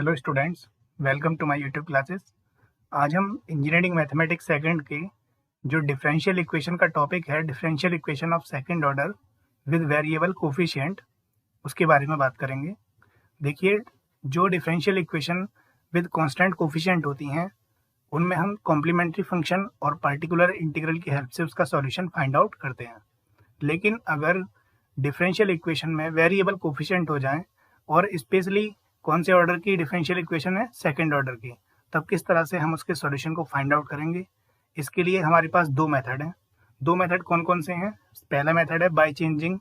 Hello students, welcome to my YouTube classes. आज हम engineering mathematics second के जो डिफरेंशियल इक्वेशन का टॉपिक है, differential equation of second order with variable coefficient, उसके बारे में बात करेंगे। देखिए, जो differential equation with constant coefficient होती हैं, उनमें हम कॉम्प्लीमेंट्री फंक्शन और पर्टिकुलर इंटीग्रल की हेल्प से उसका सॉल्यूशन फाइंड आउट करते हैं। लेकिन अगर डिफरेंशियल इक्वेशन में वेरिएबल कोफिशिएंट हो जाएं और स्पेशली कौन से ऑर्डर की डिफरेंशियल इक्वेशन है, सेकंड ऑर्डर की, तब किस तरह से हम उसके सॉल्यूशन को फाइंड आउट करेंगे। इसके लिए हमारे पास दो मेथड हैं। दो मेथड कौन कौन से हैं? पहला मेथड है बाय चेंजिंग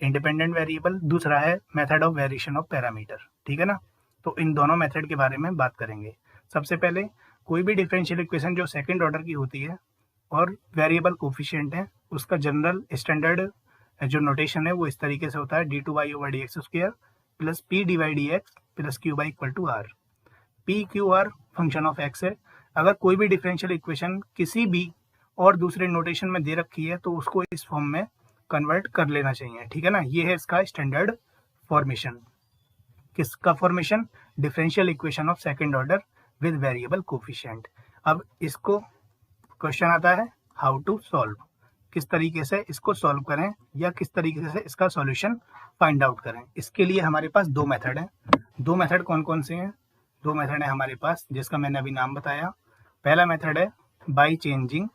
इंडिपेंडेंट वेरिएबल, दूसरा है method of variation of parameter. ठीक है ना? तो इन दोनों मेथड के बारे में बात करेंगे। सबसे पहले, कोई भी डिफरेंशियल इक्वेशन जो सेकंड ऑर्डर की होती है और वेरिएबल कोफिशिएंट है, उसका जनरल स्टैंडर्ड जो नोटेशन है वो इस तरीके से होता है: d two y over D x square plus p d y d x plus q y equal to r. P q r function of x है। अगर कोई भी डिफरेंशियल इक्वेशन किसी भी और दूसरे नोटेशन में दे रखी है तो उसको इस फॉर्म में कन्वर्ट कर लेना चाहिए। ठीक है ना? ये है इसका स्टैंडर्ड फॉर्मेशन। किसका formation? Differential equation of second order with variable coefficient. अब इसको क्वेश्चन आता है हाउ टू सॉल्व, किस तरीके से इसको सॉल्व करें या किस तरीके से इसका सॉल्यूशन फाइंड आउट करें। इसके लिए हमारे पास दो मेथड हैं। दो मेथड कौन कौन से हैं? दो मेथड है हमारे पास, जिसका मैंने अभी नाम बताया। पहला मेथड है बाय चेंजिंग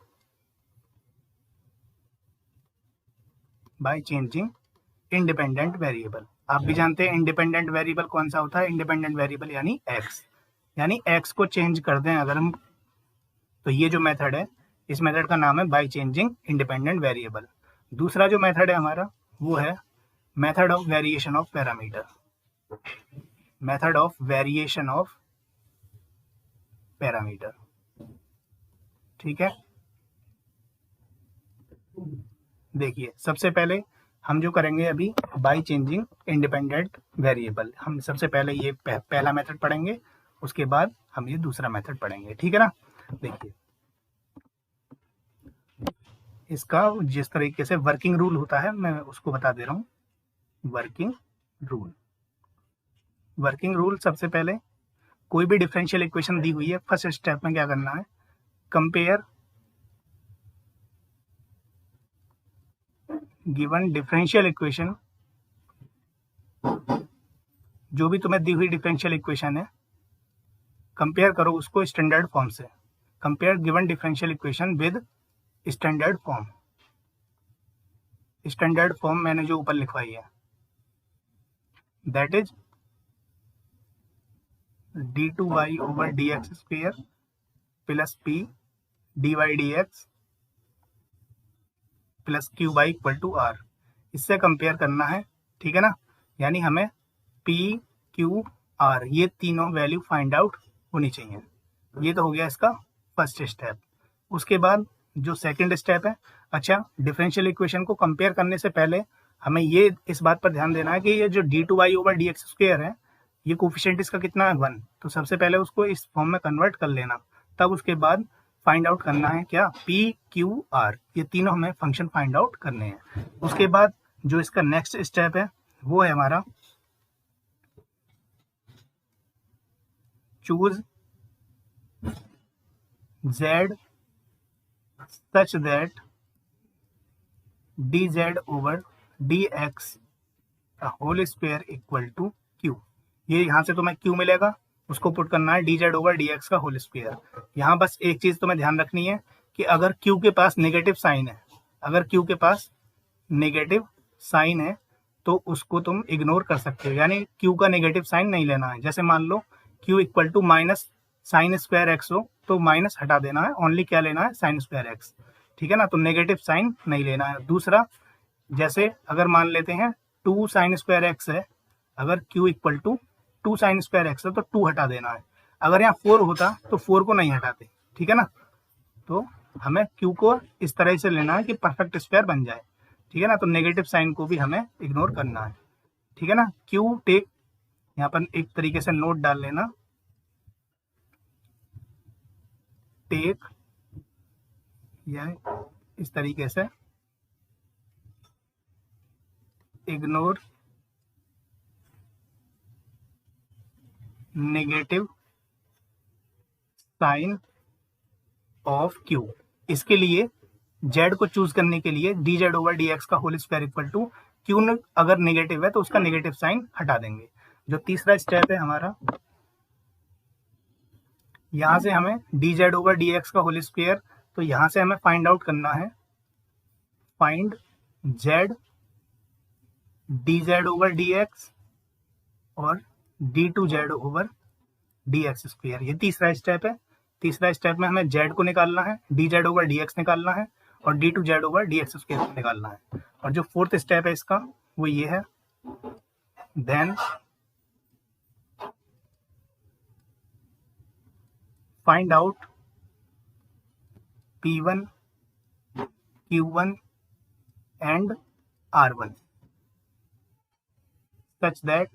इंडिपेंडेंट वेरिएबल। आप भी जानते हैं इंडिपेंडेंट वेरिएबल कौन सा होता है। इंडिपेंडेंट वेरिएबल यानी एक्स को चेंज कर दें अगर हम, तो ये जो मेथड है, इस मेथड का नाम है बाय चेंजिंग इंडिपेंडेंट वेरिएबल। दूसरा जो मेथड है हमारा, वो है method of variation of parameter. Method of variation of parameter. ठीक है? देखिए, सबसे पहले हम जो करेंगे अभी बाय चेंजिंग इंडिपेंडेंट वेरिएबल, हम सबसे पहले ये पहला मेथड पढ़ेंगे, उसके बाद हम ये दूसरा मेथड पढ़ेंगे। ठीक है ना? देखिए, इसका जिस तरीके से वर्किंग रूल होता है मैं उसको बता दे रहा हूँ। वर्किंग रूल सबसे पहले, कोई भी डिफरेंशियल इक्वेशन दी हुई है, फर्स्ट स्टेप में क्या करना है? कंपेयर गिवन डिफरेंशियल इक्वेशन, जो भी तुम्हें दी हुई डिफरेंशियल इक्वेशन है, कंपेयर करो उसको स्टैंडर्ड फॉर्म से। Compare given differential equation with standard form. Standard form मैंने जो ऊपर लिखवाई है, that is d two y over D x square plus p d y d x plus q y equal to r. इससे compare करना है। ठीक है ना? यानी हमें पी क्यू आर ये तीनों वैल्यू फाइंड आउट होनी चाहिए। ये तो हो गया इसका फर्स्ट स्टेप। उसके बाद जो सेकंड स्टेप है, अच्छा, डिफरेंशियल इक्वेशन को कंपेयर करने से पहले हमें ये इस बात पर ध्यान देना है कि ये जो d two y over D x square है, ये कोफिशिएंट इसका कितना है? 1। तो सबसे पहले उसको इस फॉर्म में कन्वर्ट कर लेना, तब उसके बाद फाइंड आउट करना है क्या? पी क्यू आर, ये तीनों हमें फंक्शन फाइंड आउट करने हैं। उसके बाद जो इसका नेक्स्ट स्टेप है वो है हमारा choose z such that dz over dx whole square equal to q। ये यहाँ से तुम्हें q मिलेगा, उसको पुट करना है dz ओवर dx का होल स्क्वायर। यहाँ बस एक चीज तुम्हें ध्यान रखनी है कि अगर q के पास नेगेटिव साइन है, अगर q के पास नेगेटिव साइन है तो उसको तुम इग्नोर कर सकते हो, यानी q का नेगेटिव साइन नहीं लेना है। जैसे मान लो q equal to minus sine square x हो तो माइनस हटा देना है, ओनली क्या लेना है? Sign square x. ठीक है ना? तो नेगेटिव साइन नहीं लेना है। दूसरा, जैसे अगर मान लेते हैं 2 साइन स्क्वायर एक्स है, अगर q equal to 2 sine square x है तो 2 हटा देना है। अगर यहाँ 4 होता तो 4 को नहीं हटाते। ठीक है ना? तो हमें q को इस तरह से लेना है कि परफेक्ट स्क्वायर बन जाए। ठीक है ना? तो नेगेटिव साइन को भी हमें इग्नोर करना है। ठीक है ना? q टेक, यहाँ पर एक तरीके से नोट डाल लेना, टेक, या इस तरीके से ignore negative sign of Q. इसके लिए जेड को चूज करने के लिए D Z over D x का whole square equal to Q अगर नेगेटिव है तो उसका नेगेटिव साइन हटा देंगे। जो तीसरा स्टेप है हमारा, यहां से हमें D Z over D x का होल स्क्वायर, तो यहां से हमें फाइंड आउट करना है find Z D Z over D x और D two Z over D x square. ये तीसरा स्टेप है। तीसरा स्टेप में हमें जेड को निकालना है, d Z over D x निकालना है और D two Z over D x square को निकालना है। और जो फोर्थ स्टेप है इसका वो ये है, then find out P1 Q1 and R1 such that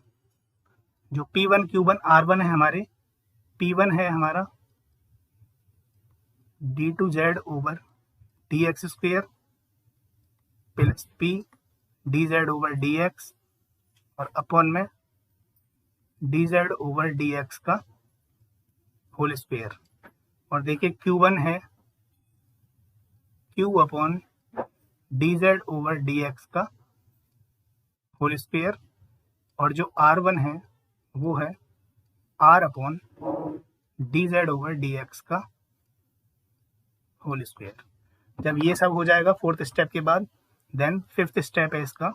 जो P1 Q1 R1 है हमारे, P1 है हमारा D2Z over dx square plus P dz over dx और अपॉन में dz ओवर dx का होल स्क्वेयर। और देखिए Q1 है Q upon dz over dx का होल स्क्वेयर और जो R1 है वो है R upon dz over dx का होल स्क्वेयर। जब ये सब हो जाएगा फोर्थ स्टेप के बाद, देन फिफ्थ स्टेप है इसका,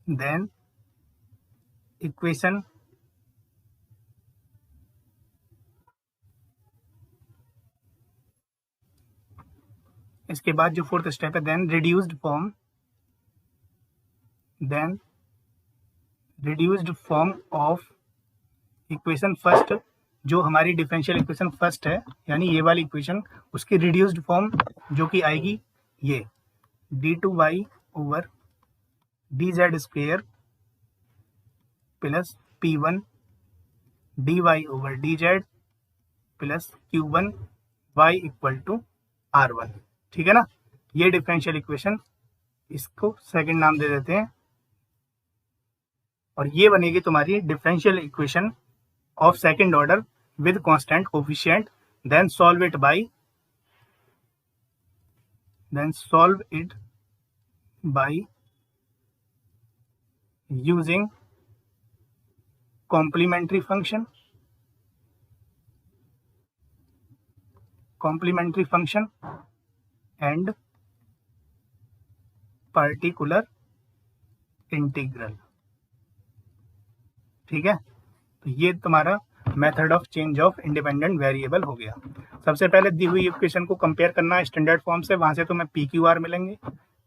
देन इक्वेशन इसके बाद जो फोर्थ स्टेप है, then reduced form of equation first. जो हमारी डिफरेंशियल इक्वेशन फर्स्ट है यानी ये वाली इक्वेशन, उसकी रिड्यूस्ड फॉर्म जो कि आएगी ये d2y over dz square plus p1 dy over dz plus q1 y equal to r1। ठीक है ना, ये डिफरेंशियल इक्वेशन, इसको सेकंड नाम दे देते हैं और ये बनेगी तुम्हारी differential equation of second order with constant coefficient। then solve it by using complementary function and particular integral। ठीक है, तो ये तुम्हारा method of change of independent variable हो गया। सबसे पहले दी हुई इक्वेशन को कंपेयर करना है स्टैंडर्ड फॉर्म से, वहां से तुम्हें पी क्यू आर मिलेंगे।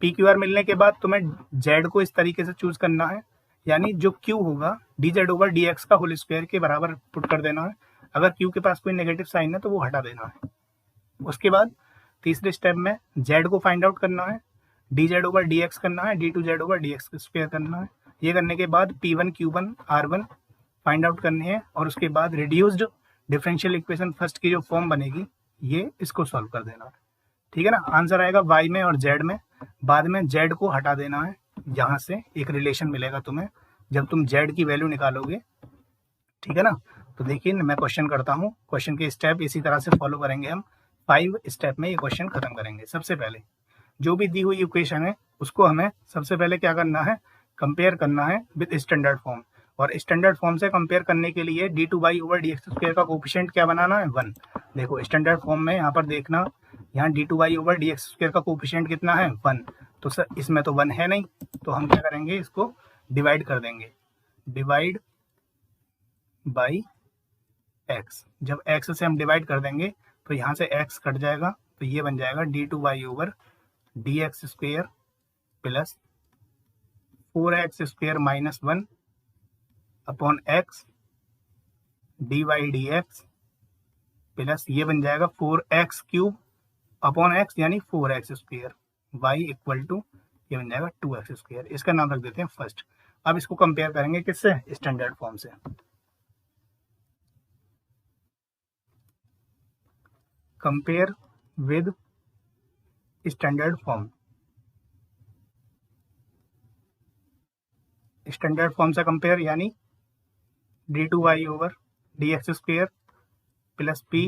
पी क्यू आर मिलने के बाद तुम्हें जेड को इस तरीके से चूज करना है, यानी जो क्यू होगा D Z over D x का होल स्क्वायर के बराबर पुट कर देना है। अगर क्यू के पास कोई नेगेटिव साइन है तो वो हटा देना है। उसके बाद तीसरे स्टेप में जेड को फाइंड आउट करना है, d Z over D x करना है, d two Z over D x square करना है। ये करने के बाद P1 Q1 R1 find out करनी है और उसके बाद रिड्यूस्ड डिफरेंशियल इक्वेशन फर्स्ट की जो फॉर्म बनेगी ये इसको सॉल्व कर देना है। ठीक है ना, आंसर आएगा y में और z में। बाद में z को हटा देना है, यहाँ से एक रिलेशन मिलेगा तुम्हें जब तुम z की वैल्यू निकालोगे। ठीक है ना, तो देखिए मैं क्वेश्चन करता हूँ, क्वेश्चन के स्टेप इसी तरह से फॉलो करेंगे हम। 5 स्टेप में ये क्वेश्चन खत्म करेंगे। सबसे पहले जो भी दी हुई इक्वेशन है उसको हमें सबसे पहले क्या करना है, कंपेयर करना है विद स्टैंडर्ड फॉर्म। और स्टैंडर्ड फॉर्म से कंपेयर करने के लिए d2y ओवर dx स्क्वायर का कोफिशिएंट क्या बनाना है, 1। देखो स्टैंडर्ड फॉर्म में यहाँ पर देखना, यहाँ d2y ओवर dx स्क्वायर का कोफिशिएंट कितना है, 1। तो सर इसमें तो 1 है नहीं, तो हम क्या करेंगे, इसको डिवाइड कर देंगे, डिवाइड बाई x। जब x से हम डिवाइड कर देंगे तो यहाँ से x कट जाएगा, तो ये बन जाएगा d2y over dx square plus 4x square minus 1 upon x dy dx plus ये बन जाएगा 4x क्यूब अपॉन x यानी 4x square, y equal to ये बन जाएगा 2x स्क्वायर। इसका नाम रख देते हैं फर्स्ट। अब इसको कंपेयर करेंगे किससे, स्टैंडर्ड फॉर्म से। Compare with standard form. Standard form से कंपेयर, यानी d2y over dx square plus p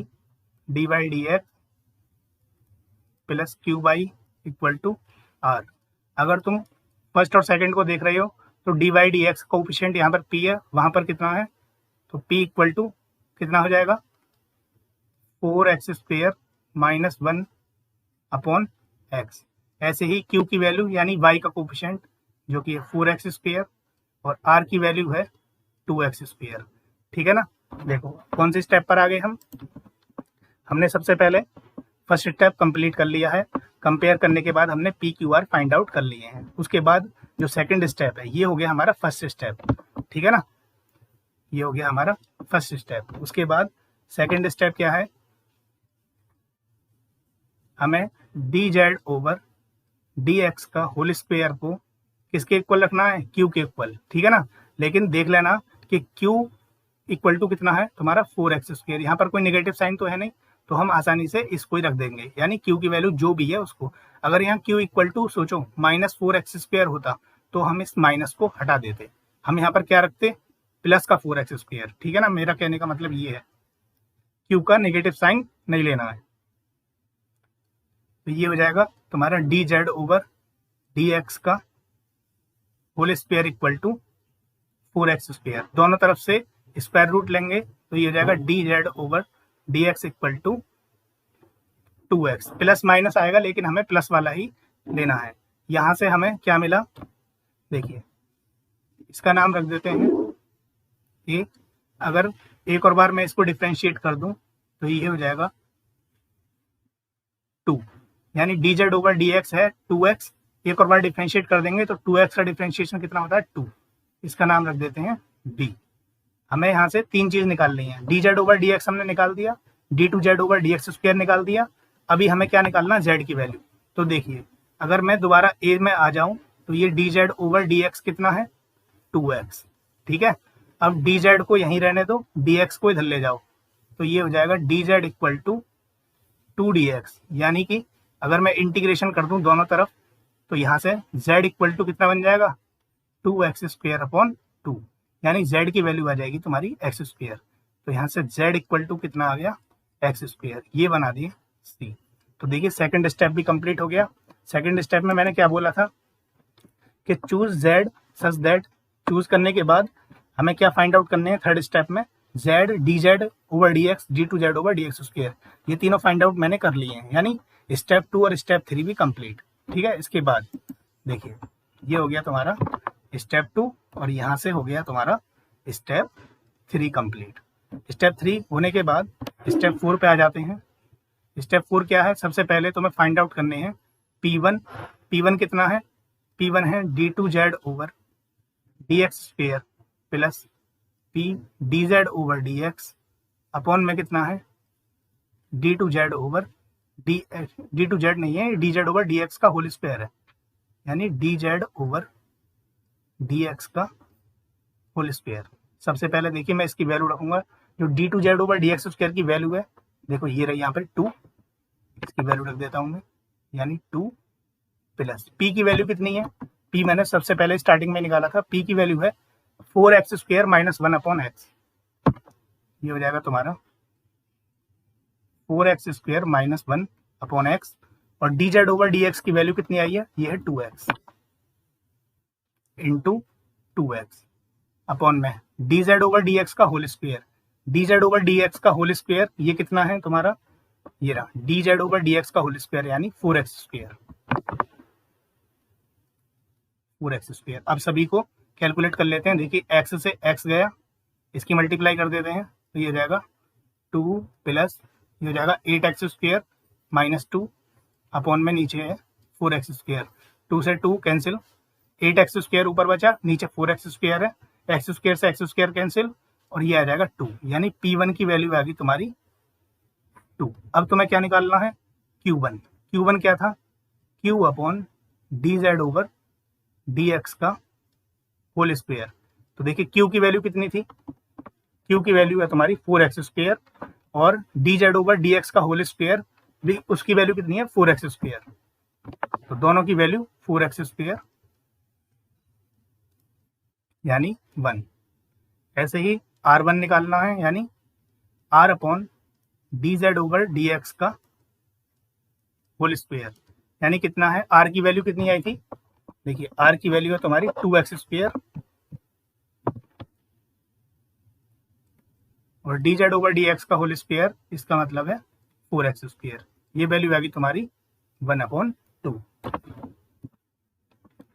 dy dx plus qy equal to r। अगर तुम फर्स्ट और सेकंड को देख रहे हो तो dy dx कोएफिशिएंट यहाँ पर p है, वहाँ पर कितना है, तो p इक्वल टू कितना हो जाएगा 4x square minus 1 upon x। ऐसे ही q की वैल्यू यानी y का कोएफिशिएंट जो कि है 4x स्क्वेयर और r की वैल्यू है 2x स्क्वेयर। ठीक है ना। देखो कौन सी स्टेप पर आ गए हमने सबसे पहले फर्स्ट स्टेप कंप्लीट कर लिया है। कंपेयर करने के बाद हमने P q are find out कर लिए हैं। उसके बाद जो सेकंड स्टेप है ये हो गया हमारा फर्स्ट स्टेप। ठीक है ना, ये हो गया हमारा फर्स्ट स्टेप। उसके बाद सेकंड स्टेप क्या है, हमें D Z over D x का होल स्क्वायर को किसके इक्वल रखना है, क्यू के इक्वल। ठीक है ना, लेकिन देख लेना कि क्यू इक्वल टू कितना है तुम्हारा 4x स्क्वायर। यहाँ पर कोई नेगेटिव साइन तो है नहीं, तो हम आसानी से इसको ही रख देंगे, यानी q की वैल्यू जो भी है उसको। अगर यहाँ q इक्वल टू सोचो -4x स्क्वायर होता तो हम इस माइनस को हटा देते, हम यहाँ पर क्या रखते, प्लस का 4x स्क्वायर। ठीक है ना, मेरा कहने का मतलब ये है q का नेगेटिव साइन नहीं लेना है। तो ये हो जाएगा तुम्हारा D Z over D x का whole square equal to 4x square. दोनों तरफ से स्क्वायर रूट लेंगे तो ये हो जाएगा D Z over D x equal to 2x। Plus minus आएगा लेकिन हमें प्लस वाला ही लेना है। यहां से हमें क्या मिला, देखिए इसका नाम रख देते हैं ए। अगर एक और बार मैं इसको डिफ्रेंशिएट कर दूं तो ये हो जाएगा 2, यानी d Z over D x है 2x। एक और बार डिफ्रेंशिएट कर देंगे तो 2x का डिफ्रेंशिएशन कितना होता है 2। इसका नाम रख देते हैं d। हमें यहाँ से तीन चीज निकालनी है, d Z over D x हमने निकाल दिया, d two Z over D x square निकाल दिया। अभी हमें क्या निकालना, z की वैल्यू। तो देखिए अगर मैं दोबारा a में आ जाऊं तो ये D Z over D x कितना है 2x। ठीक है, अब डी जेड को यहीं रहने दो, डी एक्स को इधर ले जाओ, तो ये हो जाएगा D z equal to 2dx। यानी कि अगर मैं इंटीग्रेशन कर दूं दोनों तरफ तो यहाँ से z इक्वल टू कितना बन जाएगा 2x स्क्वायर अपॉन 2, यानी z की वैल्यू आ जाएगी तुम्हारी x स्क्वायर। तो यहाँ से z इक्वल टू कितना आ गया x स्क्वायर, ये बना दिए c। तो देखिए सेकंड स्टेप भी कंप्लीट हो गया। सेकंड स्टेप में मैंने क्या बोला था कि choose z such that, choose करने के बाद हमें क्या फाइंड आउट करने हैं थर्ड स्टेप में, z d Z over D x d two Z over D x square. ये तीनों फाइंड आउट मैंने कर लिए हैं, यानी स्टेप 2 और स्टेप 3 भी कंप्लीट। ठीक है, इसके बाद देखिए ये हो गया तुम्हारा स्टेप 2 और यहाँ से हो गया तुम्हारा स्टेप 3 कंप्लीट। स्टेप 3 होने के बाद स्टेप 4 पे आ जाते हैं। स्टेप 4 क्या है, सबसे पहले तुम्हें फाइंड आउट करने हैं P1। P1 कितना है, P1 है d two Z over D x square plus P d Z over D x upon में कितना है d two Z over d two z नहीं है, d Z over D x का होल स्क्वायर है, यानी d Z over D x का whole square. सबसे पहले देखिए मैं इसकी वैल्यू रखूंगा, जो d two Z over D x square की वैल्यू है, देखो ये रही यहाँ पर 2, इसकी वैल्यू रख देता हूँ मैं, यानी 2 प्लस पी की वैल्यू कितनी है, पी मैंने सबसे पहले स्टार्टिंग में निकाला था, पी की वैल्यू है 4x square minus 1 upon x. ये हो जाएगा तुम्हारा 4x square minus 1 upon X. और D Z over D X की वैल्यू कितनी आई है, ये है 2x इंटू 2x अपॉन में D Z over D x का whole square. D Z over D x का होल स्क्वायर ये कितना है तुम्हारा, ये रहा D Z over D x का होल स्क्वायर, यानी 4x स्क्वायर। 4x square. अब सभी को कैलकुलेट कर लेते हैं। देखिए x से x गया, इसकी मल्टीप्लाई कर देते हैं तो ये हो जाएगा 2 प्लस ये हो जाएगा 8x स्क्वायर माइनस 2 अपॉन में नीचे है 4x स्क्वायर। 2 से 2 कैंसिल, 8x स्क्वायर ऊपर बचा, नीचे 4x स्क्वायर है, x स्क्वायर से x स्क्वायर कैंसिल और ये आ जाएगा 2, यानी P1 की वैल्यू आ गई तुम्हारी 2। अब तुम्हें क्या निकालना है Q1। Q1 क्या था, Q upon D Z over D x का होल स्क्वायर। तो देखिए Q की वैल्यू कितनी थी, Q की वैल्यू है तुम्हारी 4x स्क्वायर और D Z over D x का होल स्क्वायर भी उसकी वैल्यू कितनी है 4x स्क्वायर। तो दोनों की वैल्यू 4x स्क्वायर, यानी 1। ऐसे ही r1 निकालना है, यानी r upon dz over dx का होल स्क्वायर, यानी कितना है, r की वैल्यू कितनी आई थी, देखिए r की वैल्यू है तुम्हारी 2x स्क्वायर और dz ओवर dx का होल स्क्वायर, इसका मतलब है 4x स्क्वायर। ये वैल्यू आ गई तुम्हारी 1/2।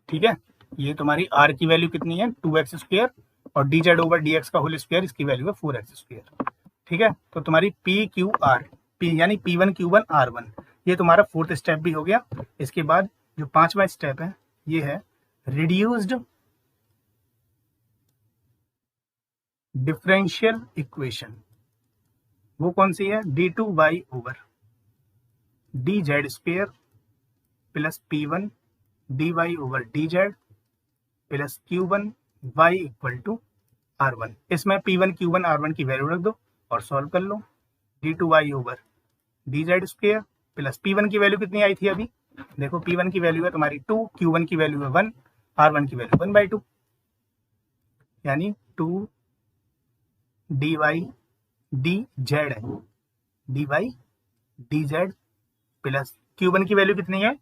ठीक है, ये तुम्हारी r की वैल्यू कितनी है 2x स्क्वायर और dz ओवर dx का होल स्क्वायर, इसकी वैल्यू है 4x स्क्वायर। ठीक है, तो तुम्हारी PQR P यानी P1 Q1 R1 ये तुम्हारा फोर्थ स्टेप भी हो गया। इसके बाद जो पांचवा स्टेप है ये है रिड्यूस्ड डिफरेंशियल इक्वेशन। वो कौन सी है, d2y over dz square plus P1 dy over dz plus Q1 y equal to R1। इसमें P1 Q1 R1 की वैल्यू रख दो और सॉल्व कर लो। d2y over dz square plus P1 की वैल्यू कितनी आई थी अभी, देखो P1 की वैल्यू है तुम्हारी 2, Q1 की वैल्यू है 1, R1 की वैल्यू 1/2, यानी 2 dy dz है, dy dz प्लस Q1 की वैल्यू कितनी है,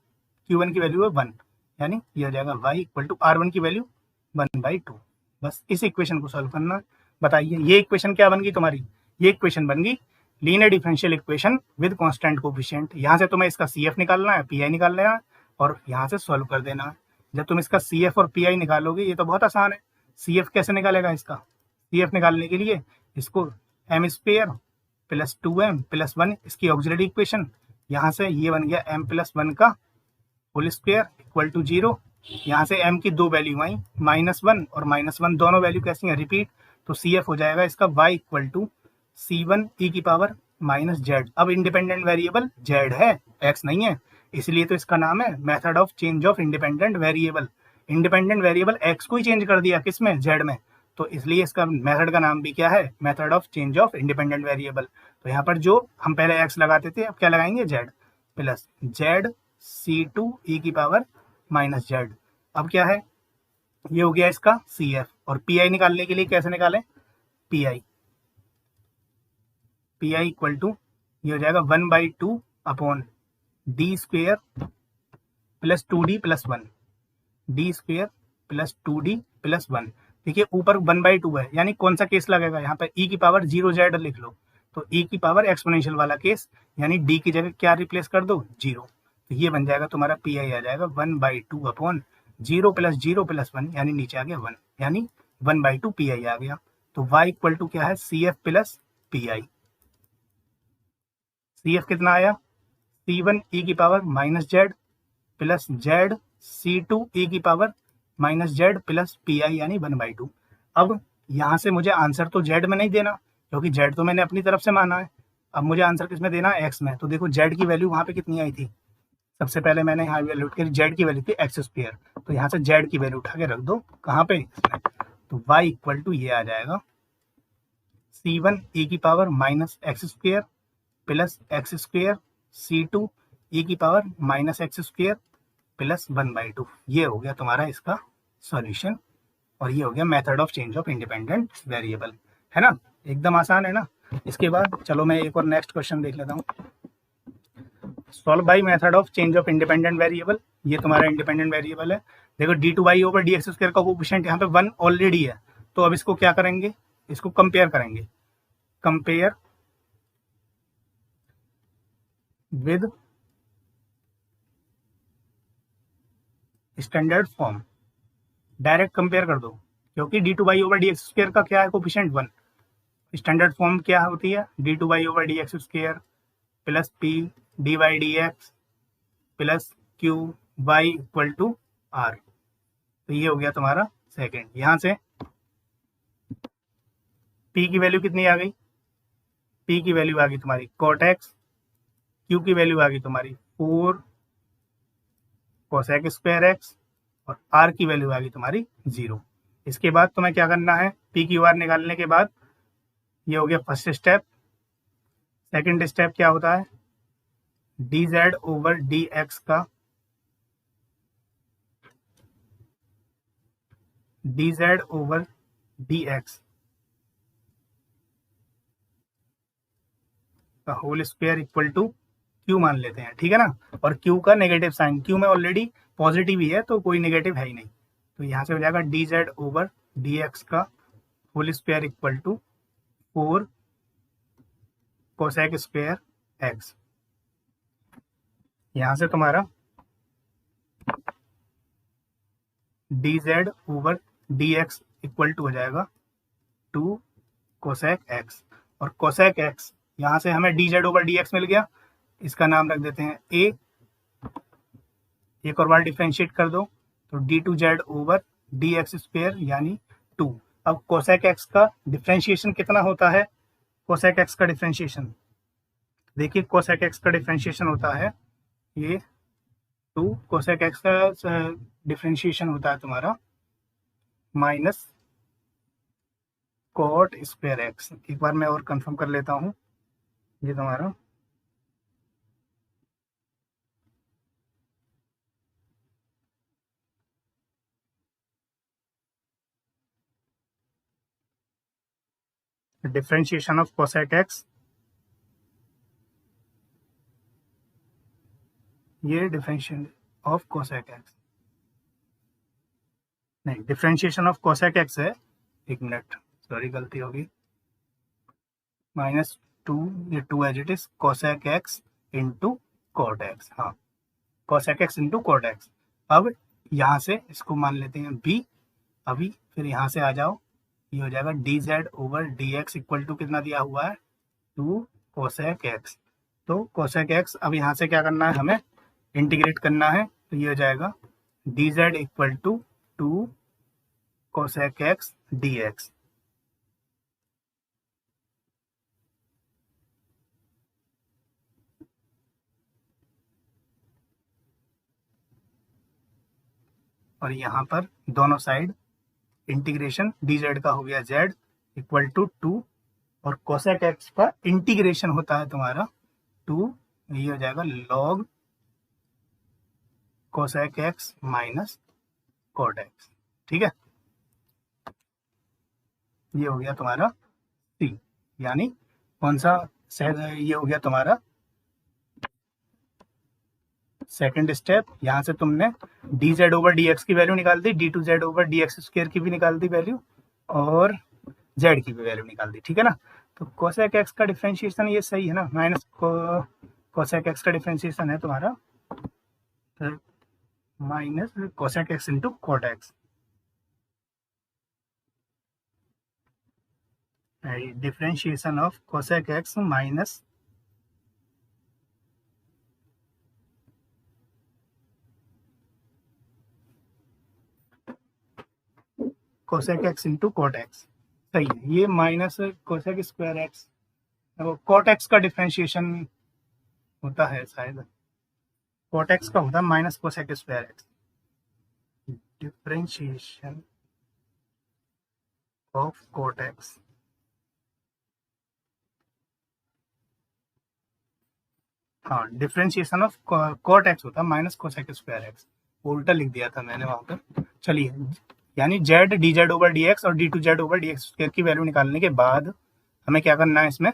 Q1 की वैल्यू है 1, यानी ये हो जाएगा y इक्वल टू R1 की वैल्यू 1/2। बस इस इक्वेशन को सॉल्व करना है। बताइए ये इक्वेशन क्या बन गई तुम्हारी, ये इक्वेशन बन गई linear differential equation with constant coefficient. यहाँ से तुम्हें इसका CF निकालना है, PI निकालना है और यहाँ से सॉल्व कर देना है। जब तुम इसका CF और PI निकालोगे, ये तो बहुत आसान है। CF कैसे निकालेगा, इसका CF निकालने के लिए इसको m square plus 2m plus 1 इसकी ऑक्सिलरी इक्वेशन, यहाँ से ये बन गया m प्लस 1 का होल स्क्वायर इक्वल टू 0। यहाँ से m की दो वैल्यू आई, -1 और -1 दोनों वैल्यू कैसी हैं, रिपीट। तो CF हो जाएगा इसका y equal to C1 e की पावर -z। अब इंडिपेंडेंट वेरिएबल z है, x नहीं है, इसलिए तो इसका नाम है method of change of independent variable. Independent variable x को ही चेंज कर दिया, किस में, z में, तो इसलिए इसका मेथड का नाम भी क्या है, method of change of independent variable. तो यहाँ पर जो हम पहले x लगाते थे, अब क्या लगाएंगे, z plus z C2 e की पावर -z। अब क्या है, ये हो गया इसका CF। और PI निकालने के लिए कैसे निकालें, PI इक्वल टू ये हो जाएगा 1/2 upon d square plus 2d plus 1, d square plus 2d plus 1। देखिए ऊपर 1/2 है, यानी कौन सा केस लगेगा, यहाँ पर e की पावर 0z लिख लो, तो e की पावर एक्सपोनेंशियल वाला केस, यानी d की जगह क्या रिप्लेस कर दो, 0। तो ये बन जाएगा तुम्हारा PI आ जाएगा 1/2 अपॉन 0 प्लस 0 प्लस 1, यानी नीचे आ गया 1, यानी 1/2 PI आ गया। तो y इक्वल टू क्या है, CF प्लस PI। CF कितना आया, C1 e की power -z plus z C2 e की पावर -z प्लस PI यानी 1/2। अब यहाँ से मुझे आंसर तो z में नहीं देना, क्योंकि z तो मैंने अपनी तरफ से माना है। अब मुझे आंसर किस में देना है, x में। तो देखो z की वैल्यू वहाँ पे कितनी आई थी, सबसे पहले मैंने यहाँ वैल्यू उठ करी, z की वैल्यू थी x स्क्वायर, तो यहाँ से z की वैल्यू उठा के रख दो, कहाँ पे, तो y इक्वल टू ये आ जाएगा C1 e की power -x square plus x square C2 e की पावर -x स्क्वायर प्लस 1/2। ये हो गया तुम्हारा इसका सॉल्यूशन, और ये हो गया method of change of independent variable, है ना, एकदम आसान है ना। इसके बाद चलो मैं एक और नेक्स्ट क्वेश्चन देख लेता हूँ। Solve by method of change of independent variable. ये तुम्हारा इंडिपेंडेंट वेरिएबल है। देखो d2y ओवर dx स्क्वायर का कोएफिशिएंट यहाँ पे 1 ऑलरेडी है, तो अब इसको क्या करेंगे, इसको कंपेयर करेंगे, compare with standard form, direct compare कर दो, क्योंकि d2y ओवर dx स्क्वायर का क्या है, कोएफिशिएंट 1। स्टैंडर्ड फॉर्म क्या होती है, d2y over dx square plus p dy dx plus q y equal to r। तो ये हो गया तुम्हारा सेकंड। यहां से p की वैल्यू कितनी आ गई, p की वैल्यू आ गई तुम्हारी cot x, q की वैल्यू आ गई तुम्हारी 4 cosec स्क्वायर x और r की वैल्यू आ गई तुम्हारी 0। इसके बाद तुम्हें क्या करना है, p की r निकालने के बाद ये हो गया फर्स्ट स्टेप। सेकंड स्टेप क्या होता है, dz ओवर dx का D Z over D x का whole square equal to Q मान लेते हैं, ठीक है ना। और क्यू का नेगेटिव साइन, क्यू में ऑलरेडी पॉजिटिव ही है तो कोई नेगेटिव है ही नहीं, तो यहाँ से हो जाएगा D Z over D x का whole square equal to 4 cosec square X. यहाँ से तुम्हारा D Z over D x equal to हो जाएगा 2 कोसेक एक्स। और कोसेक एक्स यहाँ से हमें D Z over D X मिल गया, इसका नाम रख देते हैं ए। एक और बार डिफ्रेंशिएट कर दो तो d two Z over D x square यानी 2। अब कोसेक एक्स का डिफ्रेंशिएशन कितना होता है? कोसेक एक्स का डिफ्रेंशिएशन देखिए, कोसेक एक्स का डिफ्रेंशिएशन होता है ये 2, कोसेक एक्स का डिफ्रेंशिएशन होता है तुम्हारा माइनस कोट स्क्वायर एक्स। एक बार मैं और कंफर्म कर लेता हूँ, ये तुम्हारा डिफरेंशिएशन ऑफ कोसेक एक्स, ये डिफरेंशिएशन ऑफ कोसेक एक्स नहीं, डिफरेंशिएशन ऑफ कोसेक एक्स है, एक मिनट सॉरी गलती होगी, -2 ये 2 as it is cosec x into cot x. हाँ, cosec x into cot X. अब यहाँ से इसको मान लेते हैं बी। अभी फिर यहाँ से आ जाओ, ये हो जाएगा D Z over D x equal to कितना दिया हुआ है 2 कोसेक एक्स। तो कोसेक एक्स अब यहाँ से क्या करना है, हमें इंटीग्रेट करना है, तो ये हो जाएगा D z equal to 2 cosec x d x. और यहाँ पर दोनों साइड इंटीग्रेशन डी जेड का हो गया जेड इक्वल टू 2, और कोसेक एक्स का इंटीग्रेशन होता है तुम्हारा 2, ये हो जाएगा log cosec x minus cot x. ठीक है, ये हो गया तुम्हारा सी, यानी कौन सा ये हो गया तुम्हारा सेकंड स्टेप। यहाँ से तुमने D Z over D X की वैल्यू निकाल दी, D two Z over D x square की भी निकाल दी वैल्यू, और जेड की भी वैल्यू निकाल दी। ठीक है ना, तो कोसेक एक्स का डिफरेंशिएशन ये सही है ना, माइनस कोसेक एक्स का डिफरेंशिएशन है तुम्हारा minus cosec x into cot x. Differentiation of cosec x minus cosec x into cot x, सही है। ये minus cosec square x, cot x का डिफरेंशिएशन होता है शायद, कोट एक्स का होता है minus cosec square x. Differentiation of cot x, हाँ डिफरेंशिएशन ऑफ कोट एक्स होता है माइनस कोसेक स्क्वायर एक्स, उल्टा लिख दिया था मैंने वहां पर। चलिए, यानी Z D Z over D x और D two Z over D x square की वैल्यू निकालने के बाद हमें क्या करना है, इसमें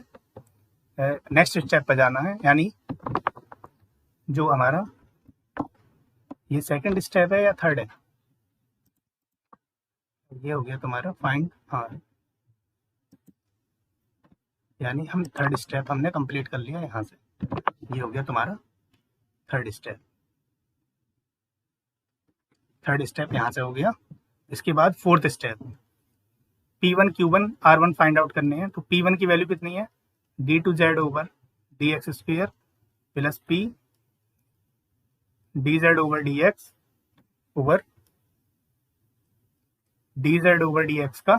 नेक्स्ट स्टेप पर जाना है, यानी जो हमारा ये सेकंड स्टेप है या थर्ड है, ये हो गया तुम्हारा फाइंड आर, यानी हम थर्ड स्टेप हमने कंप्लीट कर लिया यहाँ से, ये हो गया तुम्हारा थर्ड स्टेप। थर्ड स्टेप यहाँ से हो गया। इसके बाद fourth step, P1 Q1 R1 find out करने हैं, तो P1 की वैल्यू कितनी है, d two Z over D x square plus P d Z over D x over d Z over D x का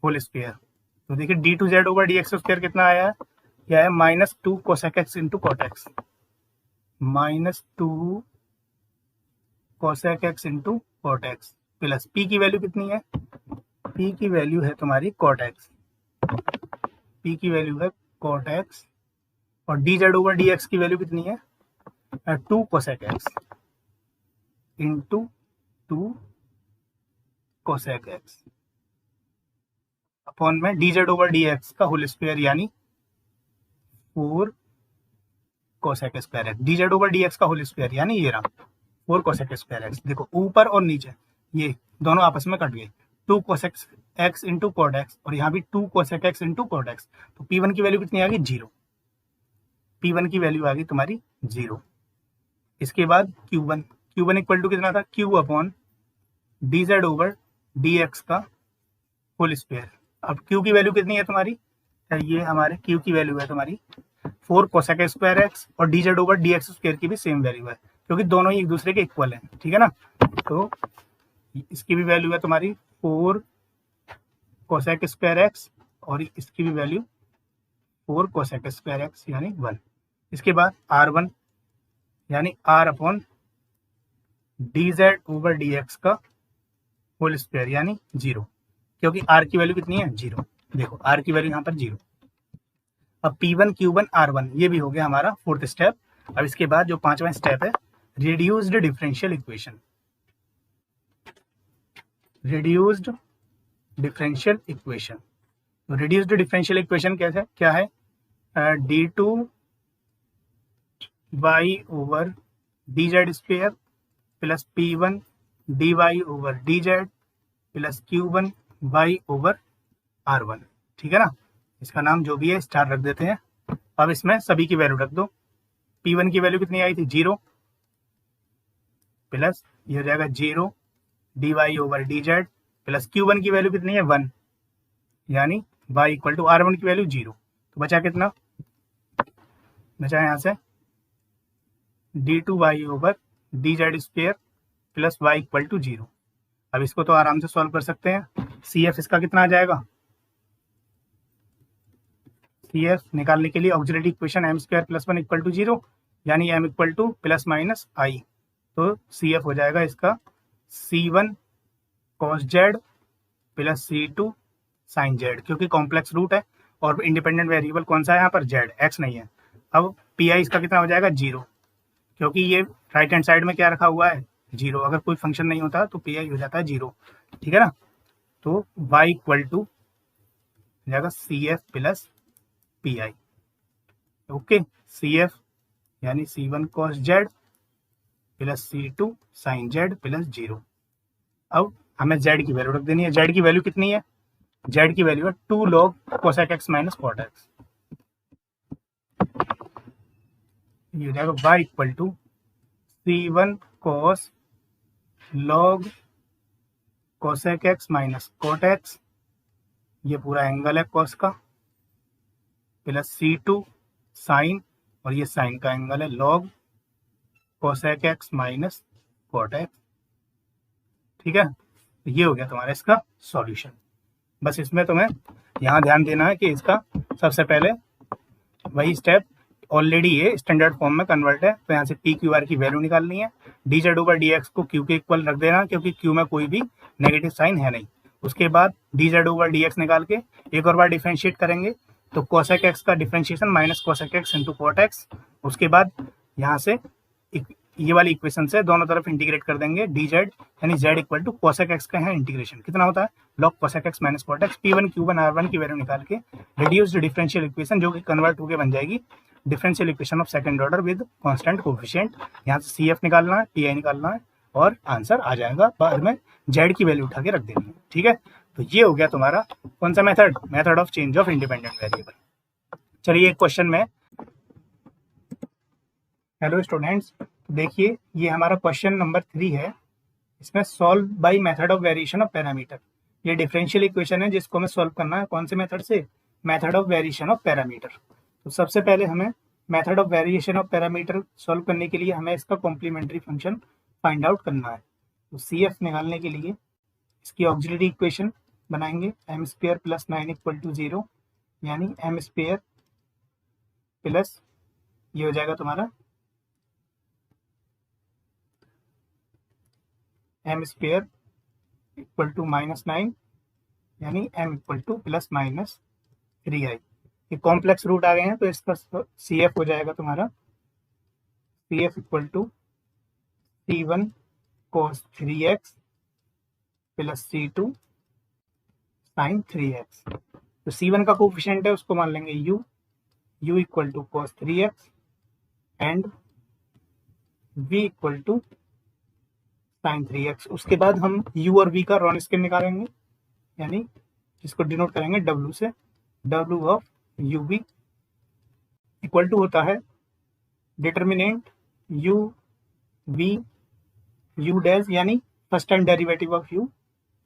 होल स्क्वायर। तो देखिए d two Z over D x square कितना आया है, क्या है -2 cosec x into cot x, -2 cosec x into cot x plus P की value कितनी है, P की वैल्यू है तुम्हारी कोट एक्स, P की वैल्यू है कोट एक्स, और D Z over D X की वैल्यू कितनी है 2 cosec x into 2 cosec X upon में D Z over D x का होल स्क्वायर यानी 4 cosec square X, D Z over D x का होल स्क्वायर यानी ये रहा 4 कोसेक स्क्वायर एक्स। देखो ऊपर और नीचे ये दोनों आपस में कट गए, 2 cosec x into cot x, और यहाँ भी 2 cosec x into cot x. तो P1 की वैल्यू कितनी आ गई 0, P1 की वैल्यू आ गई तुम्हारी 0। इसके बाद Q1 इक्वल टू कितना था, Q upon D Z over D x का होल स्क्वायर। अब Q की वैल्यू कितनी है तुम्हारी, ये हमारे Q की वैल्यू है तुम्हारी 4 कोसेक स्क्वायर एक्स, और D Z over D x square की भी सेम वैल्यू है क्योंकि दोनों ही एक दूसरे के इक्वल हैं, ठीक है ना। तो इसकी भी वैल्यू है तुम्हारी 4 कोसेक स्क्वायर एक्स और इसकी भी वैल्यू 4 कोसेक स्क्वायर एक्स यानी 1। इसके बाद R1 यानी R upon D Z over D x का होल स्क्वायर यानी 0, क्योंकि R की वैल्यू कितनी है 0। देखो R की वैल्यू यहाँ पर 0। अब P1 Q1 R1 ये भी हो गया हमारा फोर्थ स्टेप। अब इसके बाद जो 5वां स्टेप है reduced differential equation. Reduced differential equation, तो रिड्यूस्ड डिफरेंशियल इक्वेशन क्या है, d2 y over d z square plus P1 dy over d Z plus Q1 y over R1, ठीक है ना। इसका नाम जो भी है स्टार रख देते हैं। अब इसमें सभी की वैल्यू रख दो। P1 की वैल्यू कितनी आई थी 0, प्लस ये हो जाएगा 0 dy over d Z plus Q1 की वैल्यू कितनी है 1, यानी y इक्वल टू R1 की वैल्यू 0। तो बचा कितना, बचा यहाँ से d2y over d z square plus y equal to 0। अब इसको तो आराम से सॉल्व कर सकते हैं। CF इसका कितना आ जाएगा, CF निकालने के लिए auxiliary equation m square plus 1 equal to 0 यानी m equal to plus minus i। तो CF हो जाएगा इसका C1 cos z plus C2 sin z, क्योंकि कॉम्प्लेक्स रूट है और इंडिपेंडेंट वेरिएबल कौन सा है यहाँ पर z, x नहीं है। अब PI इसका कितना हो जाएगा 0, क्योंकि ये राइट हैंड साइड में क्या रखा हुआ है 0, अगर कोई फंक्शन नहीं होता तो PI हो जाता है 0, ठीक है ना। तो y इक्वल टू हो जाएगा CF plus PI। Okay, CF यानी C1 cos z plus C2 sin z plus 0। अब हमें z की वैल्यू रख देनी है। z की वैल्यू कितनी है, z की वैल्यू है 2 log cosec x minus cot x। ये हो जाएगा y equal to C1 cos log cosec x minus cot x, ये पूरा एंगल है cos का, प्लस C2 साइन, और ये साइन का एंगल है log cosec x minus cot x, ठीक है। तो ये हो गया तुम्हारा इसका सॉल्यूशन। बस इसमें तुम्हें यहाँ ध्यान देना है कि इसका सबसे पहले वही स्टेप ऑलरेडी ये स्टैंडर्ड फॉर्म में कन्वर्ट है, तो यहाँ से पी क्यू आर की वैल्यू निकालनी है। D Z over D x को क्यू के इक्वल रख देना, क्योंकि क्यू में कोई भी नेगेटिव साइन है नहीं। उसके बाद d Z over D x निकाल के एक और बार डिफ्रेंशिएट करेंगे, तो कोसेक एक्स का differentiation minus cosec x into cot x. उसके बाद यहाँ से ये वाली इक्वेशन से दोनों तरफ इंटीग्रेट कर देंगे डी जेड, यानी z equal to cosec x का है इंटीग्रेशन कितना होता है log cosec x minus cot x. P1 Q1 R1 की वैल्यू निकाल के रिड्यूस्ड डिफरेंशियल इक्वेशन, जो कि कन्वर्ट होकर बन जाएगी differential equation of second order with constant coefficient. यहाँ से CF निकालना है, PI निकालना है, और आंसर आ जाएगा। बाद में जेड की वैल्यू उठा के रख देनी है, ठीक है। तो ये हो गया तुम्हारा कौन सा method of change of independent variable. चलिए एक क्वेश्चन में, हेलो स्टूडेंट्स, देखिए ये हमारा क्वेश्चन नंबर 3 है। इसमें solve by method of variation of parameter. ये डिफरेंशियल इक्वेशन है जिसको हमें सॉल्व करना है कौन से मेथड से, method of variation of parameter. तो सबसे पहले हमें method of variation of parameter solve करने के लिए हमें इसका कॉम्प्लीमेंट्री फंक्शन फाइंड आउट करना है। तो CF निकालने के लिए इसकी ऑक्सिलरी इक्वेशन बनाएंगे, m square plus 9 equal to 0, यानी m स्क्वायर प्लस ये हो जाएगा तुम्हारा m square equal to minus 9, यानी m equal to plus minus 3i। ये कॉम्प्लेक्स रूट आ गए हैं, तो इसका CF हो जाएगा तुम्हारा CF equal to C1 cos 3x plus C2 sine 3x। तो C1 का कोफिशिएंट है उसको मान लेंगे u equal to cos 3x and v equal to sine 3x। उसके बाद हम u और v का रॉनस्किन निकालेंगे, यानी जिसको डिनोट करेंगे w से, w of uv equal to होता है determinant u v u dash यानी first time derivative of u,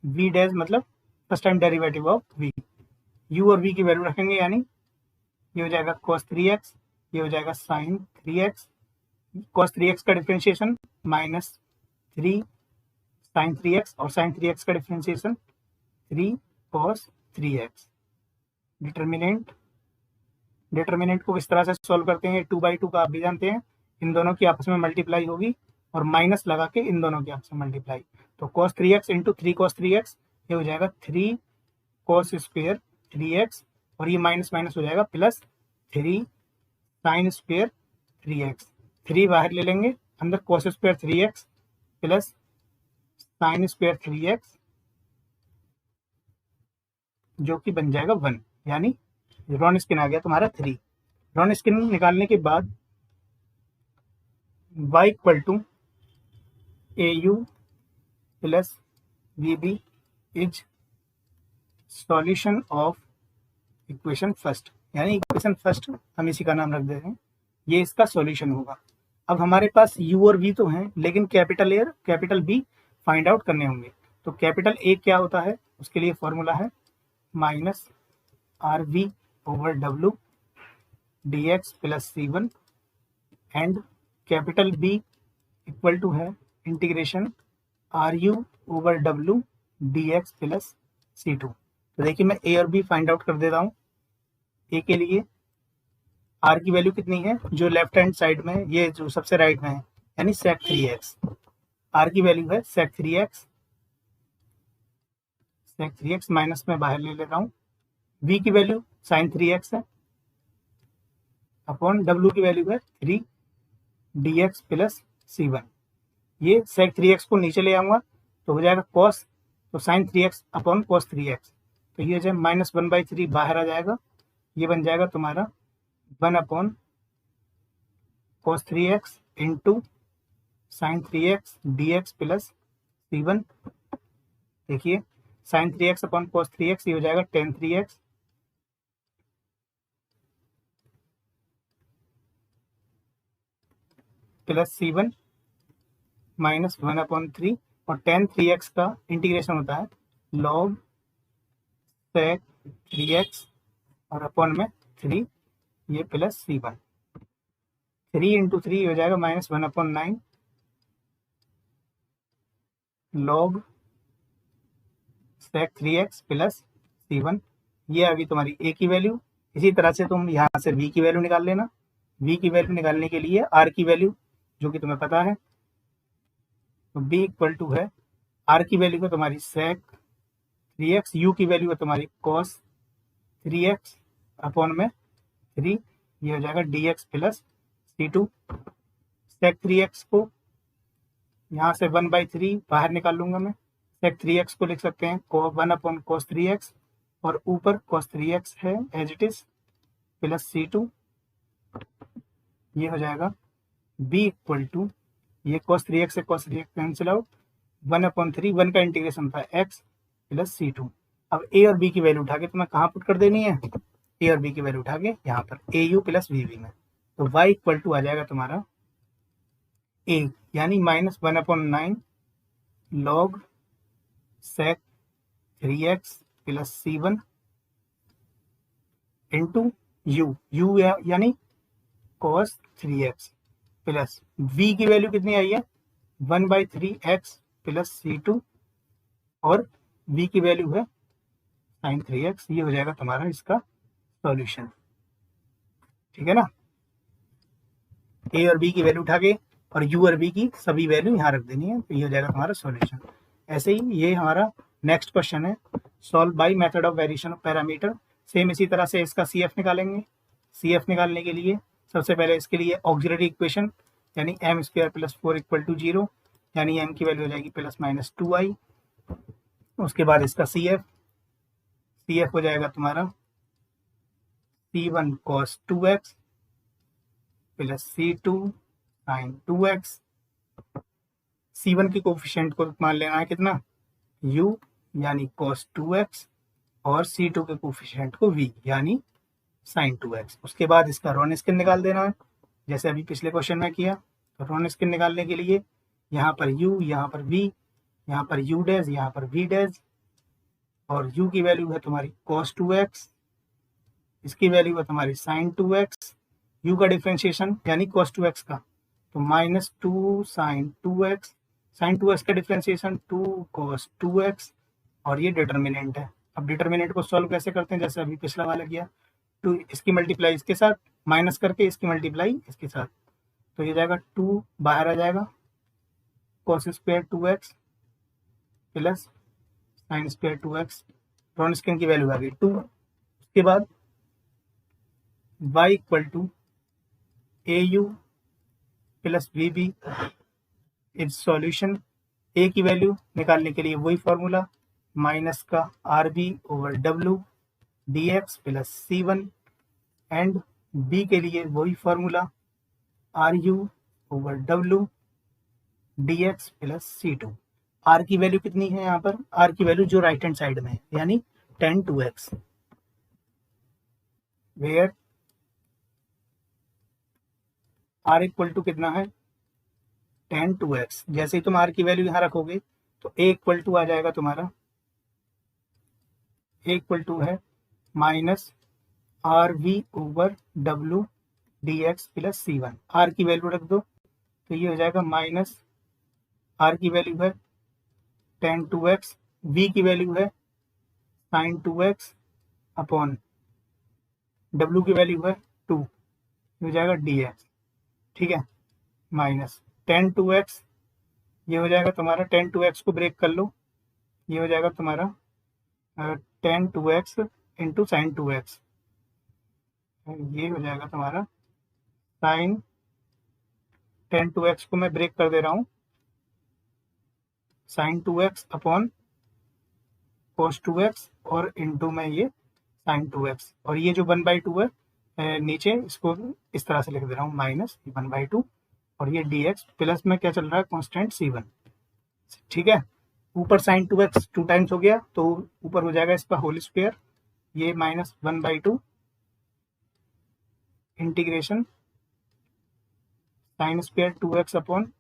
v dash मतलब first time derivative of v। u और v की वैल्यू रखेंगे, यानी ये हो जाएगा cos 3x, ये हो जाएगा sin 3x। cos 3x का डिफ्रेंशिएशन माइनस 3 sin 3x और sin 3x का डिफ्रेंशिएशन 3 cos 3x। डिटर्मिनेंट को किस तरह से सॉल्व करते हैं, 2/2 का आप भी जानते हैं, इन दोनों की आपस में मल्टीप्लाई होगी और माइनस लगा के इन दोनों की आपस में मल्टीप्लाई। तो cos 3x into 3 cos 3x, ये हो जाएगा 3 cos स्क्वायर 3x और ये माइनस माइनस हो जाएगा प्लस 3 sin स्क्वायर 3x। 3 बाहर ले लेंगे, अंदर cos square 3x plus sin square 3x जो कि बन जाएगा 1, यानी रॉनस्किन आ गया तुम्हारा 3। रॉनस्किन निकालने के बाद y equal to AU plus VB is solution of equation first, यानी इक्वेशन फर्स्ट हम इसी का नाम रख देते हैं, ये इसका सॉल्यूशन होगा। अब हमारे पास u और v तो हैं, लेकिन कैपिटल A और कैपिटल B फाइंड आउट करने होंगे। तो कैपिटल A क्या होता है, उसके लिए फॉर्मूला है minus RV over W dx plus C1 and capital B equal to है integration RU over W dx plus C2। तो देखिए मैं A और B फाइंड आउट कर देता हूँ। A के लिए R की वैल्यू कितनी है, जो लेफ्ट हैंड साइड में है, ये जो सबसे राइट में है, यानी sec 3x। R की वैल्यू है sec 3x माइनस में बाहर ले लेता हूँ। V की वैल्यू sin 3x है अपॉन W की वैल्यू है 3 dx प्लस C1। ये sec 3x को नीचे ले आऊँगा तो हो जाएगा cos, तो sin 3x upon cos 3x, तो ये जो माइनस 1/3 बाहर आ जाएगा, ये बन जाएगा तुम्हारा 1 upon cos 3x into sin 3x dx plus C1। देखिए sin 3x upon cos 3x, ये हो जाएगा tan 3x plus C1 minus 1 upon 3, और tan 3x का इंटीग्रेशन होता है log sec 3x और अपॉन में 3, ये प्लस C1। 3 इंटू 3 हो जाएगा minus 1 upon 9 log sec 3x plus C1। ये आ गई तुम्हारी A की वैल्यू। इसी तरह से तुम यहाँ से V की वैल्यू निकाल लेना। V की वैल्यू निकालने के लिए R की वैल्यू जो कि तुम्हें पता है, तो B इक्वल टू है R की वैल्यू है तुम्हारी sec 3x, U की वैल्यू है तुम्हारी cos 3x अपॉन में 3, ये हो जाएगा dx plus C2। sec 3x को यहाँ से 1/3 बाहर निकाल लूंगा मैं, sec 3x को लिख सकते हैं 1 अपॉन cos 3x और ऊपर cos 3x है as it is plus C2। ये हो जाएगा B इक्वल टू, ये cos 3x से cos 3x cancel out, 1 upon 3, 1 का इंटीग्रेशन था x प्लस C2। अब A और B की वैल्यू उठा के तुम्हें कहाँ पुट कर देनी है, A और B की वैल्यू उठा के यहाँ पर AU प्लस VB में। तो y इक्वल टू आ जाएगा तुम्हारा A, यानी minus 1 upon 9 log sec 3x plus C1 into U यानी cos 3x प्लस V की वैल्यू कितनी आई है 1/3x प्लस C2 और V की वैल्यू है sin 3x। ये हो जाएगा तुम्हारा इसका सॉल्यूशन, ठीक है ना। A और B की वैल्यू उठा के और U और V की सभी वैल्यू यहाँ रख देनी है, तो ये हो जाएगा तुम्हारा सॉल्यूशन। ऐसे ही ये हमारा नेक्स्ट क्वेश्चन है, solve by method of variation of parameter. Same इसी तरह से इसका CF निकालेंगे। CF निकालने के लिए सबसे पहले इसके लिए ऑक्सिलरी इक्वेशन यानी m² + 4 = 0, यानी m की वैल्यू हो जाएगी +- 2i उसके बाद इसका सी एफ हो जाएगा तुम्हारा C1 cos 2x plus C2 sin 2x। C1 की कोफिशिएंट को मान लेना है कितना, u यानी cos 2x, और C2 के कोफिशिएंट को v यानी sin 2x। उसके बाद इसका रॉन स्क्वायर निकाल देना है, जैसे अभी पिछले क्वेश्चन में किया। तो रॉन स्क्वायर निकालने के लिए यहाँ पर u, यहाँ पर v, यहाँ पर u डैश, यहाँ पर v डैश, और u की वैल्यू है तुम्हारी cos 2x, इसकी वैल्यू है तुम्हारी sin 2x, u का डिफ्रेंशिएशन यानी cos 2x का, तो -2 sin 2x, sin 2x का डिफ्रेंशिएशन 2 cos 2x, और ये डिटर्मिनेंट है। अब डिटर्मिनेंट को सॉल्व कैसे करते हैं, जैसे अभी पिछला वाला किया, टू इसकी मल्टीप्लाई इसके साथ, माइनस करके इसकी मल्टीप्लाई इसके साथ, तो ये जाएगा 2 बाहर आ जाएगा, cos square 2x plus sin square 2x, रॉन स्क्वायर की वैल्यू आ गई 2। उसके बाद y equal to AU plus VB is solution. A की वैल्यू निकालने के लिए वही फॉर्मूला, माइनस का RB over W dx plus C1, and B के लिए वही formula RU over W dx plus C2। R की वैल्यू कितनी है यहाँ पर, R की वैल्यू जो राइट हैंड साइड में है यानी tan 2x, where R equal to कितना है tan 2x। जैसे ही तुम R की वैल्यू यहाँ रखोगे तो A इक्वल टू आ जाएगा तुम्हारा, A इक्वल टू है minus RV over W dx plus C1। R की वैल्यू रख दो तो ये हो जाएगा माइनस, R की वैल्यू है tan 2x, V की वैल्यू है sin 2x अपॉन W की वैल्यू है 2, हो जाएगा dx, ठीक है, माइनस tan 2x, ये हो जाएगा तुम्हारा tan 2x को ब्रेक कर लो, ये हो जाएगा तुम्हारा tan 2x into sine 2x, ये हो जाएगा तुम्हारा साइन tan 2x को मैं ब्रेक कर दे रहा हूँ, sign 2x upon cos 2x और इंटू में ये sin 2x, और ये जो 1/2 है नीचे इसको इस तरह से लिख दे रहा हूँ माइनस 1/2, और ये dx प्लस में क्या चल रहा है कांस्टेंट C1, ठीक है। ऊपर sin 2x 2 टाइम्स हो गया तो ऊपर हो जाएगा इसका होल स्क्वायर, ये minus 1/2 integration sine square 2x upon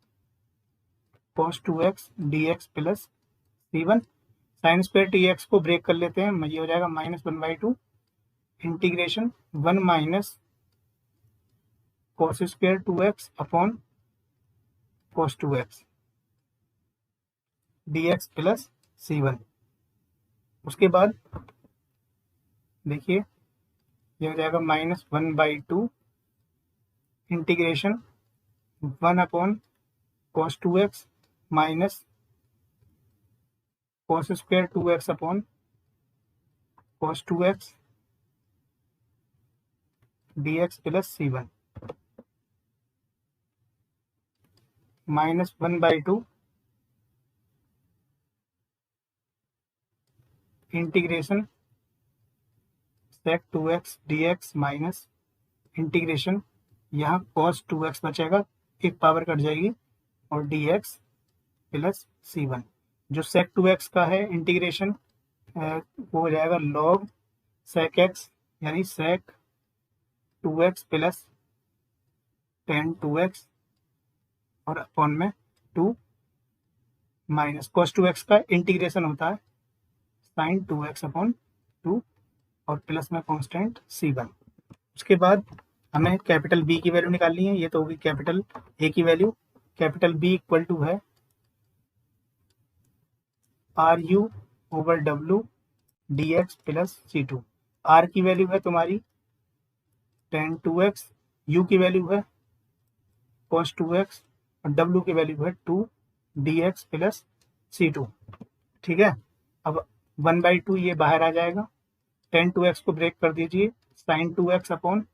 cos 2x dx plus C1। Sine square dx को ब्रेक कर लेते हैं, ये हो जाएगा -1/2 integration 1 minus cos square 2x upon cos 2x dx plus C1। उसके बाद देखिए ये हो जाएगा -1/2 integration 1 upon cos 2x minus cos square 2x upon cos 2x dx plus C1, -1/2 integration sec 2x dx minus integration, यहाँ cos 2x बचेगा, एक power cut जाएगी, और dx प्लस C1। जो sec 2x का है इंटीग्रेशन वो हो जाएगा log sec x यानी sec 2x plus tan 2x और अपॉन में 2 माइनस cos 2x का इंटीग्रेशन होता है sin 2x अपॉन 2 और प्लस में कांस्टेंट C1। उसके बाद हमें कैपिटल B की वैल्यू निकालनी है, ये तो होगी कैपिटल A की value. Capital B equal to है RU over W dx plus C2। R की वैल्यू है तुम्हारी tan 2x, U की वैल्यू है cos 2x और W की वैल्यू है 2 dx प्लस C2, ठीक है। अब 1/2 ये बाहर आ जाएगा, tan 2x को ब्रेक कर दीजिए, sin 2x upon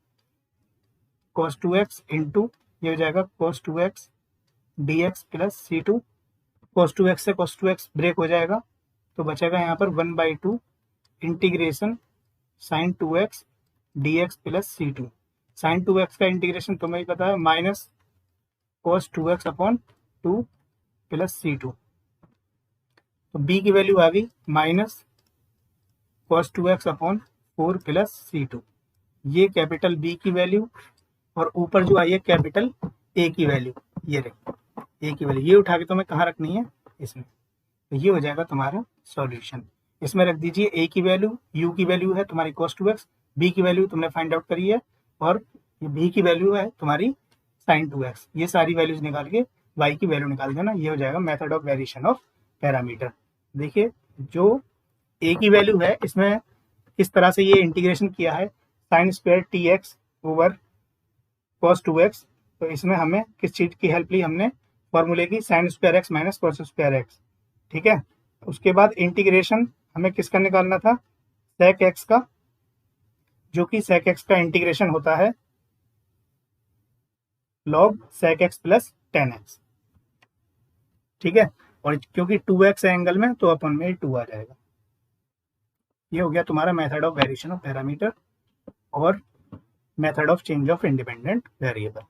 cos 2x into ये हो जाएगा cos 2x dx plus C2। cos 2x से cos 2x ब्रेक हो जाएगा, तो बचेगा यहाँ पर 1/2 integration sine 2x dx plus c2। Sine 2x का इंटीग्रेशन तुम्हें ही पता है, minus cos 2x upon 2 plus c2। तो b की वैल्यू आ गई minus cos 2x upon 4 plus c2। ये कैपिटल B की वैल्यू, और ऊपर जो आई है कैपिटल A की वैल्यू, ये रही A की वैल्यू। ये उठा के तुम्हें कहाँ रखनी है, इसमें। तो ये हो जाएगा तुम्हारा सॉल्यूशन। इसमें रख दीजिए A की वैल्यू, U की वैल्यू है तुम्हारी cos 2x, B की वैल्यू तुमने फाइंड आउट करी है, और ये B की वैल्यू है तुम्हारी sin 2x। ये सारी वैल्यूज निकाल के y की वैल्यू निकाल देना। ये हो जाएगा method of variation of parameter. देखिए जो A की वैल्यू है, इसमें किस तरह से ये इंटीग्रेशन किया है, sine square tx over cos 2x। तो इसमें हमें किस चीज की हेल्प ली, हमने फॉर्मूले की sign square x minus cos square x. ठीक है, उसके बाद इंटीग्रेशन हमें किसका निकालना था, sec x का, जो कि sec x का इंटीग्रेशन होता है log sec x plus tan x। ठीक है, और क्योंकि 2x है एंगल में, तो अपन में 2 आ जाएगा। ये हो गया तुम्हारा method of variation of parameter और method of change of independent variable.